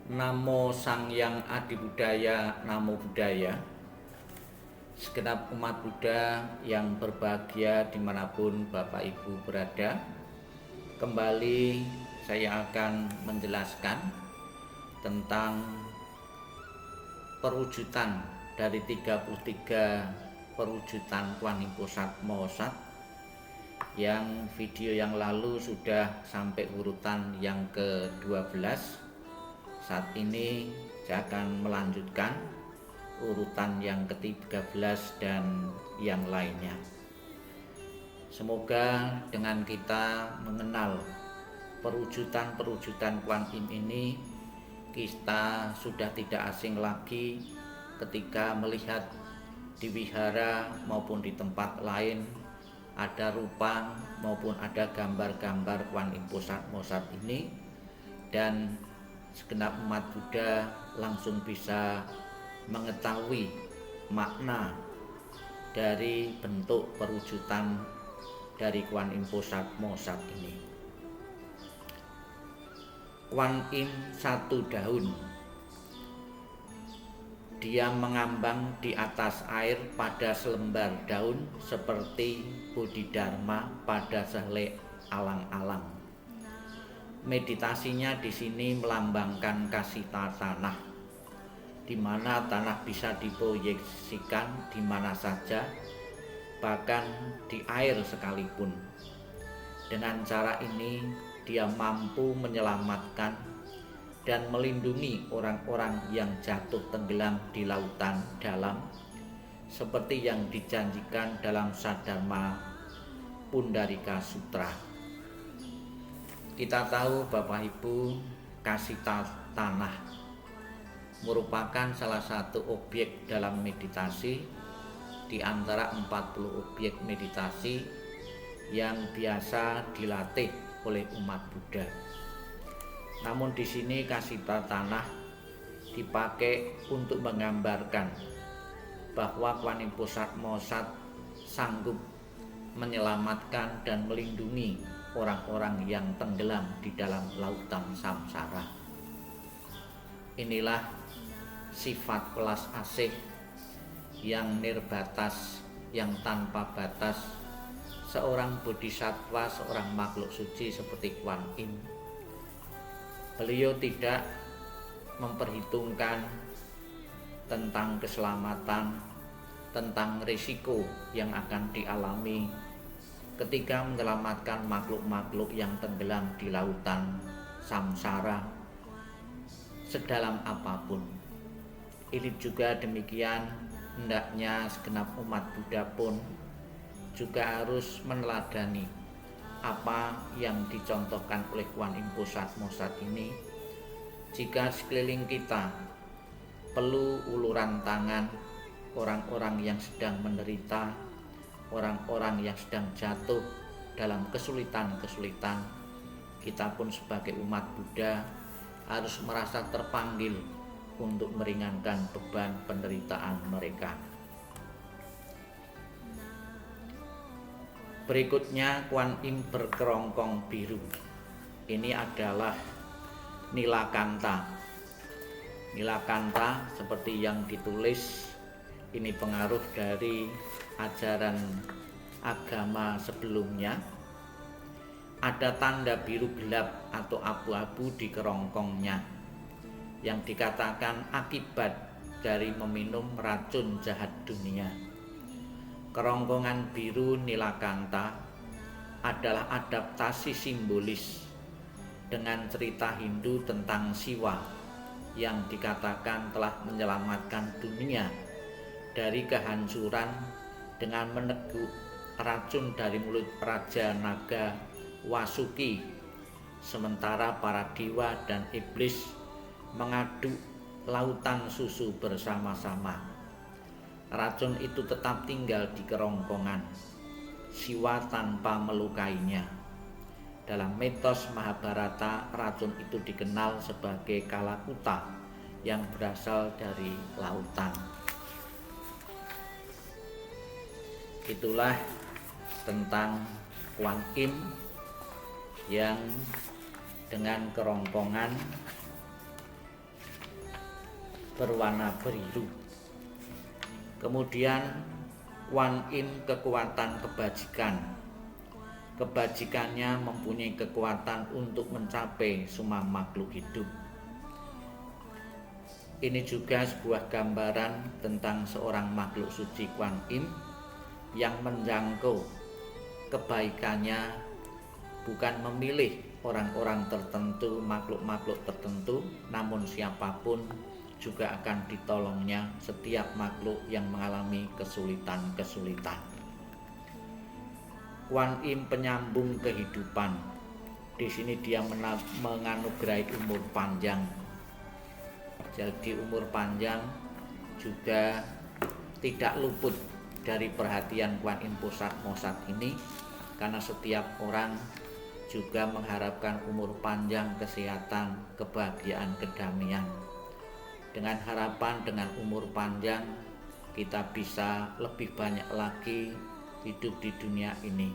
Namo Sang Yang Adi Budaya, Namo Buddhaya. Segenap umat Buddha yang berbahagia dimanapun Bapak Ibu berada, kembali saya akan menjelaskan tentang perwujudan dari 33 perwujudan Kuan Yin Posat Mohosat, yang video yang lalu sudah sampai urutan yang ke-12. Saat ini saya akan melanjutkan urutan yang ke-13 dan yang lainnya. Semoga dengan kita mengenal perwujudan-perwujudan Kuan Yin ini, kita sudah tidak asing lagi ketika melihat di wihara maupun di tempat lain ada rupa maupun ada gambar-gambar Kuan Yin Posat Mohosat ini, dan segenap umat Buddha langsung bisa mengetahui makna dari bentuk perwujudan dari Kuan Yin Posat Mohosat ini. Kuan Yin satu daun, dia mengambang di atas air pada selembar daun seperti Bodhidharma pada sehelai alang-alang. Meditasinya di sini melambangkan kasita tanah, di mana tanah bisa diproyeksikan di mana saja, bahkan di air sekalipun. Dengan cara ini dia mampu menyelamatkan dan melindungi orang-orang yang jatuh tenggelam di lautan dalam, seperti yang dijanjikan dalam Saddharma Pundarika Sutra. Kita tahu Bapak Ibu, kasita tanah merupakan salah satu objek dalam meditasi di antara 40 objek meditasi yang biasa dilatih oleh umat Buddha. Namun di sini kasita tanah dipakai untuk menggambarkan bahwa Kuan Yin Posat Mohosat sanggup menyelamatkan dan melindungi orang-orang yang tenggelam di dalam lautan samsara. Inilah sifat welas asih yang nirbatas, yang tanpa batas seorang bodhisattva, seorang makhluk suci seperti Kuan Yin. Beliau tidak memperhitungkan tentang keselamatan, tentang risiko yang akan dialami ketika menyelamatkan makhluk-makhluk yang tenggelam di lautan samsara sedalam apapun. Ini juga demikian, hendaknya segenap umat Buddha pun juga harus meneladani apa yang dicontohkan oleh Kuan Yin Posat Mohosat ini. Jika sekeliling kita perlu uluran tangan orang-orang yang sedang menderita, orang-orang yang sedang jatuh dalam kesulitan-kesulitan, kita pun sebagai umat Buddha harus merasa terpanggil untuk meringankan beban penderitaan mereka. Berikutnya Kuan Yin berkerongkong biru. Ini adalah Nilakanta. Nilakanta seperti yang ditulis, ini pengaruh dari ajaran agama sebelumnya. Ada tanda biru gelap atau abu-abu di kerongkongnya, yang dikatakan akibat dari meminum racun jahat dunia. Kerongkongan biru Nilakanta adalah adaptasi simbolis dengan cerita Hindu tentang Siwa yang dikatakan telah menyelamatkan dunia dari kehancuran dengan meneguk racun dari mulut Raja Naga Wasuki, sementara para dewa dan iblis mengaduk lautan susu bersama-sama. Racun itu tetap tinggal di kerongkongan Siwa tanpa melukainya. Dalam mitos Mahabharata, racun itu dikenal sebagai Kalakuta yang berasal dari lautan. Itulah tentang Kuan Yin yang dengan kerongkongan berwarna biru. Kemudian Kuan Im kekuatan kebajikan. Kebajikannya mempunyai kekuatan untuk mencapai semua makhluk hidup. Ini juga sebuah gambaran tentang seorang makhluk suci Kuan Im yang menjangkau kebaikannya, bukan memilih orang-orang tertentu, makhluk-makhluk tertentu, namun siapapun juga akan ditolongnya setiap makhluk yang mengalami kesulitan-kesulitan. Kuan Im penyambung kehidupan. Di sini dia menganugerahi umur panjang. Jadi umur panjang juga tidak luput dari perhatian Kuan Im Pusat Mosat ini, karena setiap orang juga mengharapkan umur panjang, kesehatan, kebahagiaan, kedamaian. Dengan harapan dengan umur panjang kita bisa lebih banyak lagi hidup di dunia ini.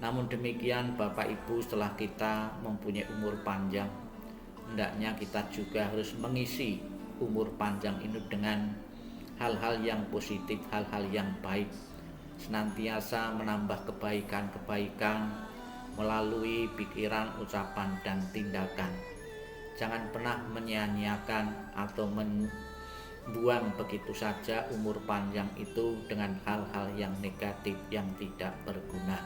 Namun demikian Bapak Ibu, setelah kita mempunyai umur panjang, hendaknya kita juga harus mengisi umur panjang ini dengan hal-hal yang positif, hal-hal yang baik, senantiasa menambah kebaikan-kebaikan melalui pikiran, ucapan, dan tindakan. Jangan pernah menyia-nyiakan atau membuang begitu saja umur panjang itu dengan hal-hal yang negatif yang tidak berguna.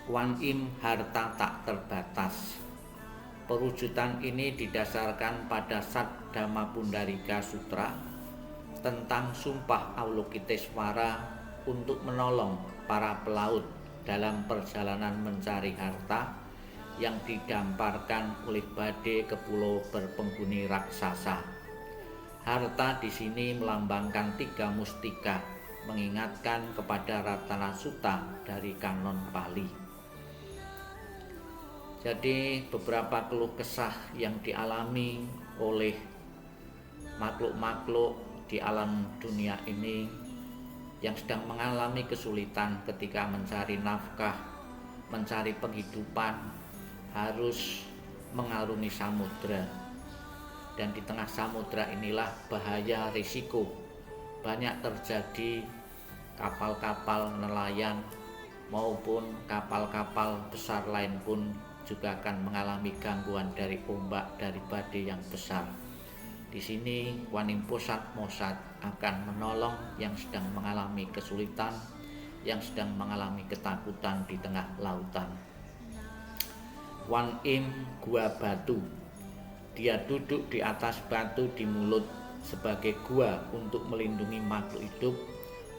Kuan Im harta tak terbatas. Perwujudan ini didasarkan pada Saddhamma Pundarika Sutra tentang sumpah Avalokitesvara untuk menolong para pelaut dalam perjalanan mencari harta yang didamparkan oleh badai ke pulau berpenghuni raksasa. Harta di sini melambangkan 3 mustika, mengingatkan kepada Ratana Sutta dari kanon Pali. Jadi beberapa keluh kesah yang dialami oleh makhluk-makhluk di alam dunia ini yang sedang mengalami kesulitan ketika mencari nafkah, mencari penghidupan, harus mengarungi samudra. Dan di tengah samudra inilah bahaya, risiko. Banyak terjadi kapal-kapal nelayan maupun kapal-kapal besar lain pun juga akan mengalami gangguan dari ombak, dari badai yang besar. Di sini Kuan Im Pusat Mosat akan menolong yang sedang mengalami kesulitan, yang sedang mengalami ketakutan di tengah lautan. Kuan Im gua batu. Dia duduk di atas batu di mulut sebagai gua untuk melindungi makhluk hidup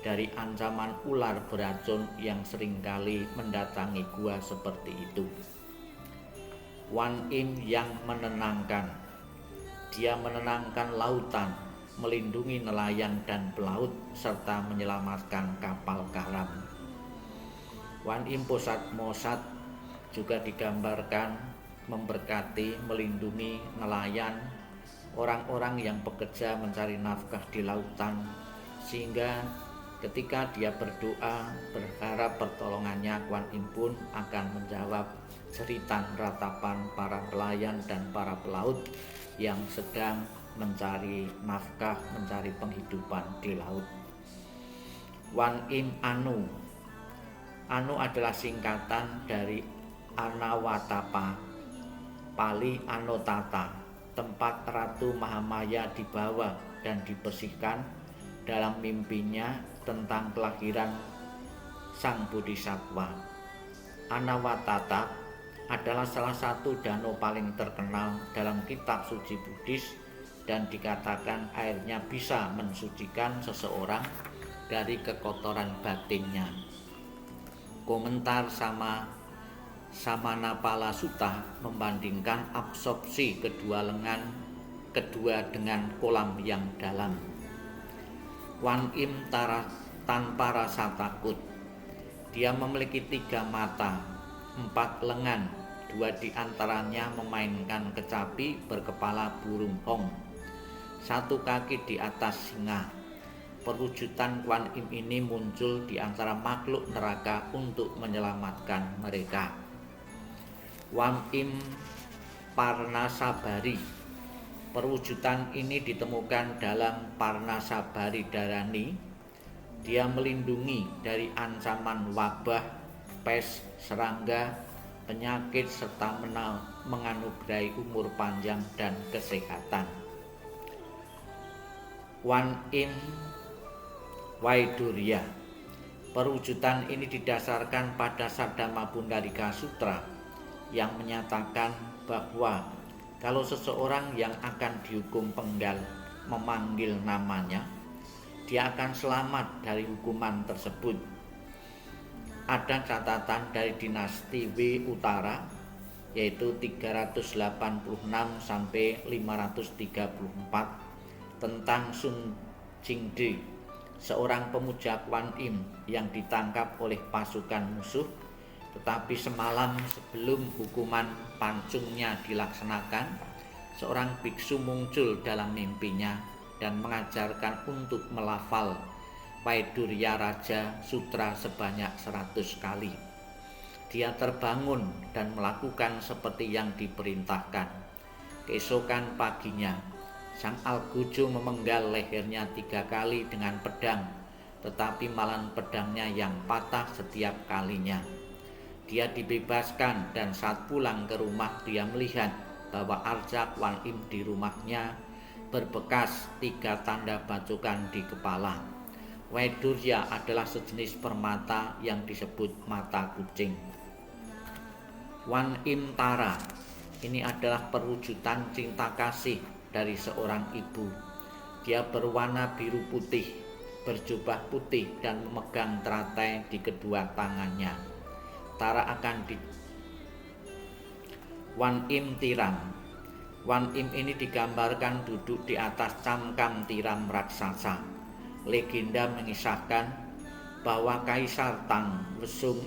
dari ancaman ular beracun yang seringkali mendatangi gua seperti itu. Kuan Im yang menenangkan. Dia menenangkan lautan, melindungi nelayan dan pelaut, serta menyelamatkan kapal karam. Kuan Im Pusat Mosat juga digambarkan memberkati, melindungi nelayan, orang-orang yang bekerja mencari nafkah di lautan, sehingga ketika dia berdoa berharap pertolongannya, Kuan Im pun akan menjawab jeritan ratapan para nelayan dan para pelaut yang sedang mencari nafkah, mencari penghidupan di laut. Kuan Im Anu. Anu adalah singkatan dari Anawatapa, Pali Anotata, tempat Ratu Mahamaya dibawa dan dibersihkan dalam mimpinya tentang kelahiran Sang Bodhisattva. Anawatata adalah salah satu danau paling terkenal dalam kitab suci Buddhis dan dikatakan airnya bisa mensucikan seseorang dari kekotoran batinnya. Komentar Samanapala Sutta membandingkan absorpsi kedua dengan kolam yang dalam. Kuan Im tanpa rasa takut. Dia memiliki 3 mata, 4 lengan, 2 di antaranya memainkan kecapi berkepala burung hong, 1 kaki di atas singa. Perwujudan Kuan Im ini muncul di antara makhluk neraka untuk menyelamatkan mereka. Kuan Im Parnasabari. Perwujudan ini ditemukan dalam Parnasabari Dharani. Dia melindungi dari ancaman wabah, pes, serangga, penyakit, serta menganugerahi umur panjang dan kesehatan. Kwan Im Vaidurya. Perwujudan ini didasarkan pada Saddhamma Pundalika Sutra yang menyatakan bahwa kalau seseorang yang akan dihukum penggal memanggil namanya, dia akan selamat dari hukuman tersebut. Ada catatan dari dinasti W Utara, yaitu 386 sampai 534, tentang Sun Jingde, seorang pemuja Kwan Im yang ditangkap oleh pasukan musuh. Tetapi semalam sebelum hukuman pancungnya dilaksanakan, seorang biksu muncul dalam mimpinya dan mengajarkan untuk melafal Vaidurya Raja Sutra sebanyak 100 kali. Dia terbangun dan melakukan seperti yang diperintahkan. Keesokan paginya, sang Algojo memenggal lehernya 3 kali dengan pedang, tetapi malah pedangnya yang patah setiap kalinya. Dia dibebaskan dan saat pulang ke rumah dia melihat bahwa arca Kwan Im di rumahnya berbekas 3 tanda bacokan di kepala. Vaidurya adalah sejenis permata yang disebut mata kucing. Kwan Im Tara ini adalah perwujudan cinta kasih dari seorang ibu. Dia berwarna biru putih, berjubah putih dan memegang teratai di kedua tangannya. Tara akan di Kwan Im Tiram. Kwan Im ini digambarkan duduk di atas cangkang tiram raksasa. Legenda mengisahkan bahwa Kaisar Tang Lesung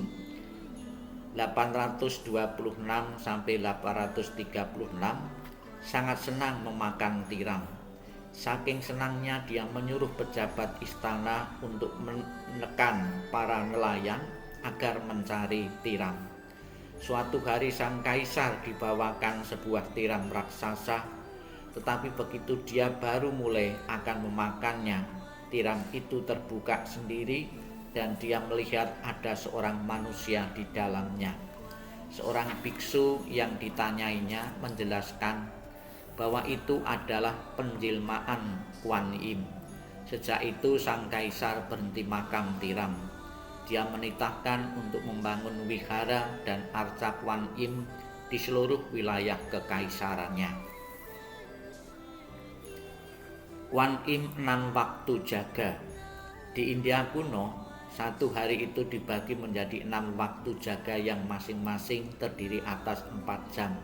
826 sampai 836 sangat senang memakan tiram. Saking senangnya dia menyuruh pejabat istana untuk menekan para nelayan agar mencari tiram. Suatu hari sang kaisar dibawakan sebuah tiram raksasa, tetapi begitu dia baru mulai akan memakannya, tiram itu terbuka sendiri dan dia melihat ada seorang manusia di dalamnya. Seorang biksu yang ditanyainya menjelaskan bahwa itu adalah penjelmaan Kwan Im. Sejak itu sang kaisar berhenti makan tiram. Dia menitahkan untuk membangun wihara dan arca Kwan Im di seluruh wilayah kekaisarannya. Kwan Im 6 waktu jaga. Di India kuno, satu hari itu dibagi menjadi 6 waktu jaga yang masing-masing terdiri atas 4 jam.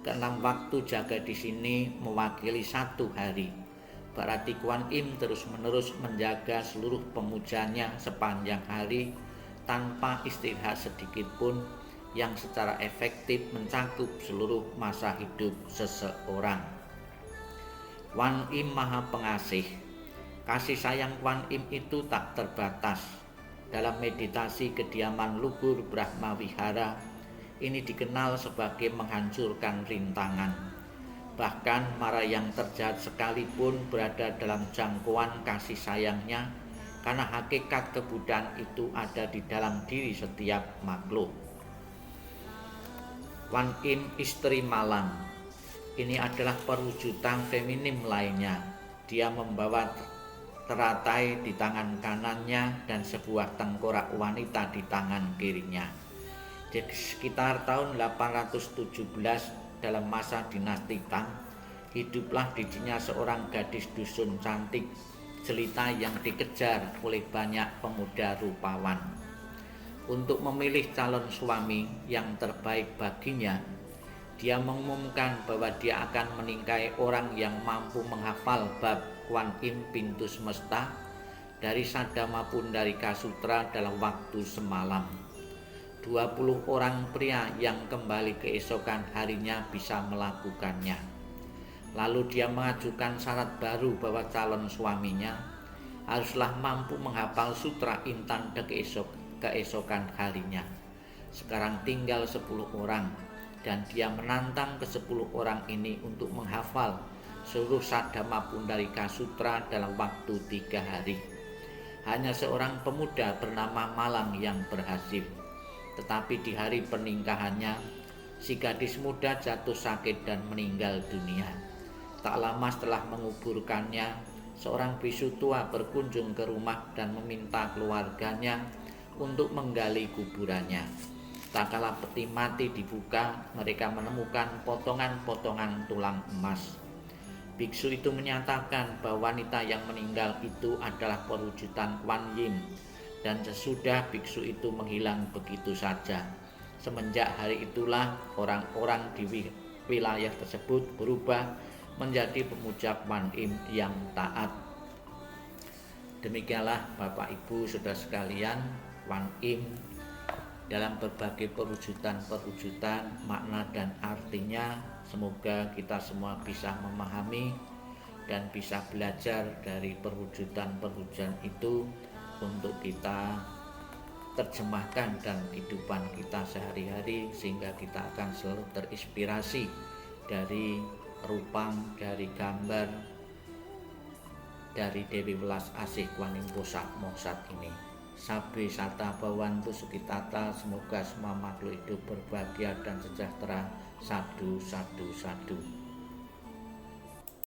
Ke-6 waktu jaga di sini mewakili 1 hari. Berarti Kwan Im terus-menerus menjaga seluruh pemujanya sepanjang hari tanpa istirahat sedikit pun, yang secara efektif mencakup seluruh masa hidup seseorang. Kwan Im Maha Pengasih. Kasih sayang Kwan Im itu tak terbatas. Dalam meditasi kediaman luhur Brahma Wihara, ini dikenal sebagai menghancurkan rintangan. Bahkan mara yang terjahat sekalipun berada dalam jangkauan kasih sayangnya, karena hakikat kebudaan itu ada di dalam diri setiap makhluk. Kwan Im Istri Malang. Ini adalah perwujudan feminim lainnya. Dia membawa teratai di tangan kanannya dan sebuah tengkorak wanita di tangan kirinya. Jadi sekitar tahun 817 dalam masa dinasti Tang, hiduplah di Cina seorang gadis dusun cantik jelita yang dikejar oleh banyak pemuda rupawan. Untuk memilih calon suami yang terbaik baginya, dia mengumumkan bahwa dia akan menikahi orang yang mampu menghafal bab Kwan Im Pintu Semesta dari Saddhamma Pundalika Sutra dalam waktu semalam. 20 orang pria yang kembali keesokan harinya bisa melakukannya. Lalu dia mengajukan syarat baru bahwa calon suaminya haruslah mampu menghafal sutra intan keesokan harinya. Sekarang tinggal 10 orang dan dia menantang ke 10 orang ini untuk menghafal seluruh Sadama Pundarika Sutra dalam waktu 3 hari. Hanya seorang pemuda bernama Malang yang berhasil. Tetapi di hari pernikahannya, si gadis muda jatuh sakit dan meninggal dunia. Tak lama setelah menguburkannya, seorang bisu tua berkunjung ke rumah dan meminta keluarganya untuk menggali kuburannya. Tak kala peti mati dibuka, mereka menemukan potongan-potongan tulang emas. Biksu itu menyatakan bahwa wanita yang meninggal itu adalah perwujudan Kuan Yin, dan sesudah biksu itu menghilang begitu saja. Semenjak hari itulah orang-orang di wilayah tersebut berubah menjadi pemuja Kuan Yin yang taat. Demikianlah Bapak Ibu Saudara sekalian, Kuan Yin dalam berbagai perwujudan-perwujudan, makna dan artinya, semoga kita semua bisa memahami dan bisa belajar dari perwujudan-perwujudan itu untuk kita terjemahkan dalam kehidupan kita sehari-hari, sehingga kita akan selalu terinspirasi dari rupang, dari gambar, dari Dewi Welas Asih Kuan Yin Pusat Moksat ini. Sabe Sata Bawantu Sukitata, semoga semua makhluk hidup berbahagia dan sejahtera. Sadu, sadu, sadu.